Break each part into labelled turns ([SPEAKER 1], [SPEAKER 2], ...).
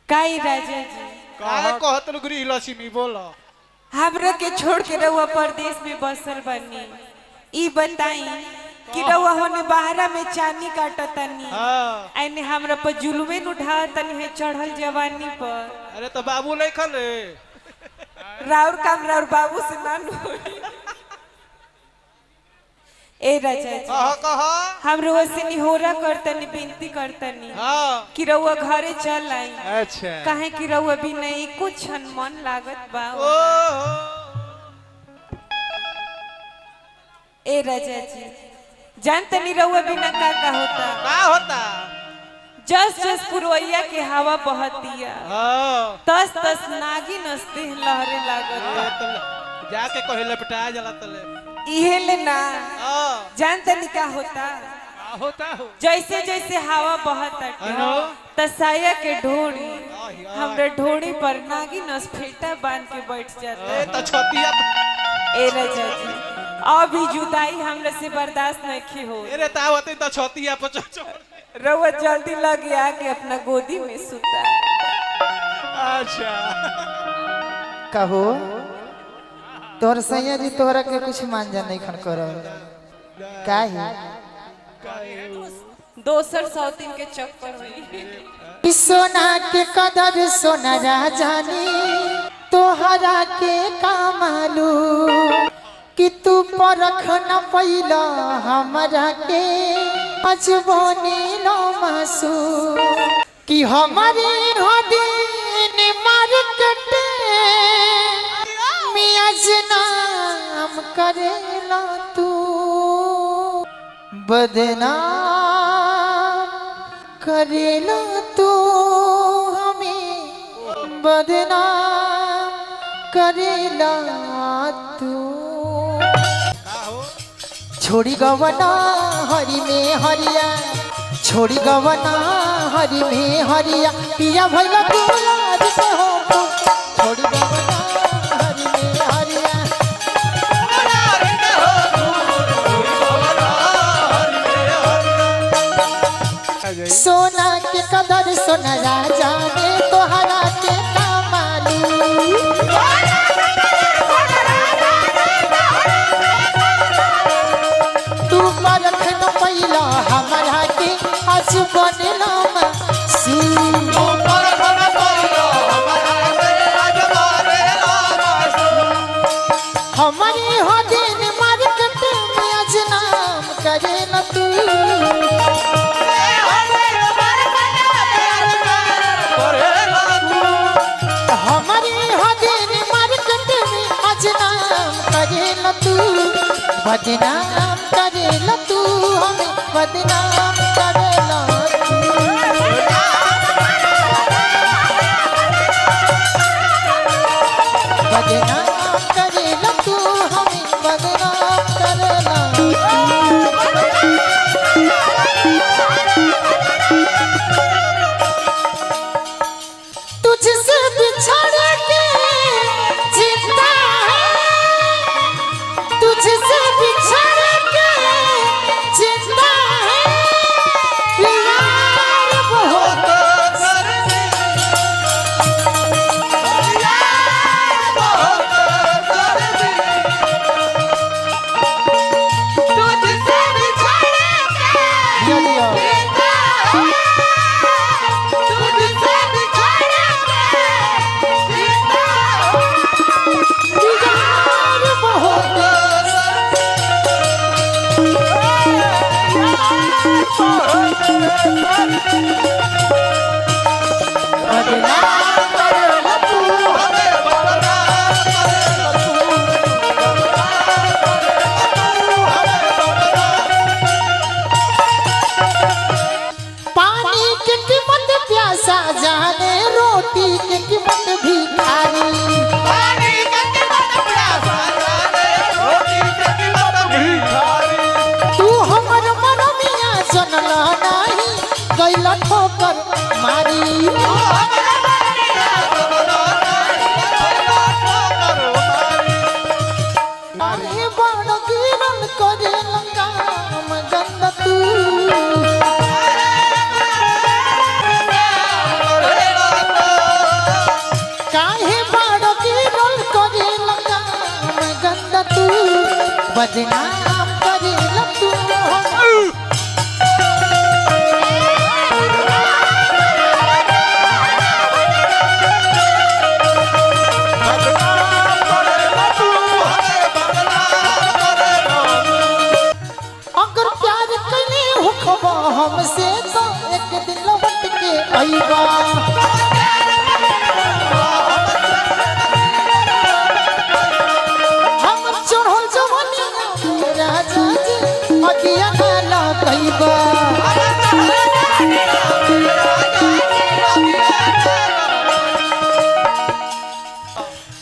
[SPEAKER 1] काई राजा जी
[SPEAKER 2] काहे कहत गृह लक्ष्मी बोलो।
[SPEAKER 1] हमरा के छोड़ के रहुआ परदेश में बसल बनी। ई बताई कि रहुआ होने बाहरा में चांदी काटतनी
[SPEAKER 2] हाँ।
[SPEAKER 1] आइने हमरा पर जुलुमे न उठातनी है चढ़ल जवानी पर।
[SPEAKER 2] अरे तो बाबू नहीं खले
[SPEAKER 1] राउर काम राउर बाबू से ना होई। ए राजा जी
[SPEAKER 2] कहा
[SPEAKER 1] हम रहुआ से निहोरा करतनी विनती करतनी
[SPEAKER 2] हाँ।
[SPEAKER 1] कि रहुआ घरे चल आई।
[SPEAKER 2] अच्छा
[SPEAKER 1] काहे कि रहुआ भी नहीं कुछ मन लागत बा। ए राजा जी जानते नहीं रहुआ बिना का होता जस जस पुरवैया के हवा बहतिया तस तस नागी नस्ते लहरे लागत।
[SPEAKER 2] जाके कहे लपटा जला तले
[SPEAKER 1] इहे ले ना जानते नहीं का होता
[SPEAKER 2] हो
[SPEAKER 1] जैसे जैसे हवा बहत तसाया के ढोड़ी हमरे ढोड़ी पर नागी नस फेटा बांध के बैठ जाता।
[SPEAKER 2] तो छतिया
[SPEAKER 1] ए राजा जी अभी जुदाई हमरे से बर्दाश्त नहीं हो।
[SPEAKER 2] अरे तावते तो छतिया पर
[SPEAKER 1] रहुआ जल्दी लगे आके अपना गोदी में सुता।
[SPEAKER 2] अच्छा
[SPEAKER 3] कहो तोहर सैया जी तोहरा के कुछ मान जा नहीं खन कर काहे
[SPEAKER 1] दोसर सौतीन के चक्कर हुई।
[SPEAKER 3] सोना के कदर सोना राजानी तोहरा के कामालू कि तू परख न पैला हमरा के अजबनी लो मासू कि हमारे हदीन मार्केट मियाज नाम करेला तू बदनाम करेला तू हमें बदनाम करेला तू छोड़ी गवना हरि में हरिया छोड़ी गवना हरि में हरिया पिया भैया गुलाब से हो छोड़ी गवना हरि में हरिया सोना के कदर सोना राजा ने तोहरा के कामालू तू परख न पैला हमरा के आज बनला मासी हमारी हो दिन मार्केट में आज नाम करे न तू हमारी हो दिन मार्केट में आज नाम करे न तू बदनाम करेला तू हमें बदनाम करेला बदनाम करेला तू हमें बदनाम करेला तुझसे बिछड़ के जिंदा है तुझसे बिछड़ के जिंदा है प्यार बहुत
[SPEAKER 1] तुझसे बिछड़ के
[SPEAKER 3] दिया
[SPEAKER 1] तुझसे बिछड़ के
[SPEAKER 3] प्यार बहुत बदनाम करेला तू पानी के कीमत प्यासा जाने रोटी के कीमत भिखारी तू हमर मनमिया जनला नाही गइला ठोकर मारी अरे बड़ गिरन करे लगाम गंद तू बदनाम करेला तू अगर प्यार कइले होखबा हमसे तो एक दिन लौट के आईबा हम चढ़ल जवानी राजा जी अगिया ना लगइबा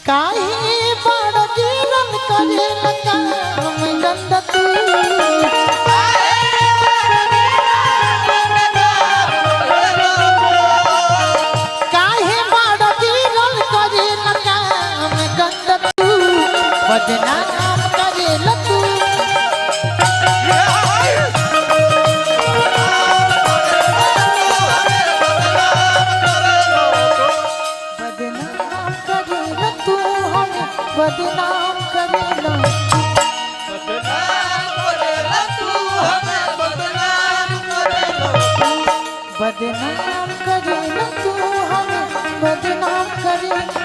[SPEAKER 3] काहे बड़ गिरल करे लगा हम गंद तू काहे बड़ गिरल करे लगा हम गंद तू बदनाम करे तू बदनाम करे तू हम बदनाम करे बदनाम करे तू हमें बदनाम करे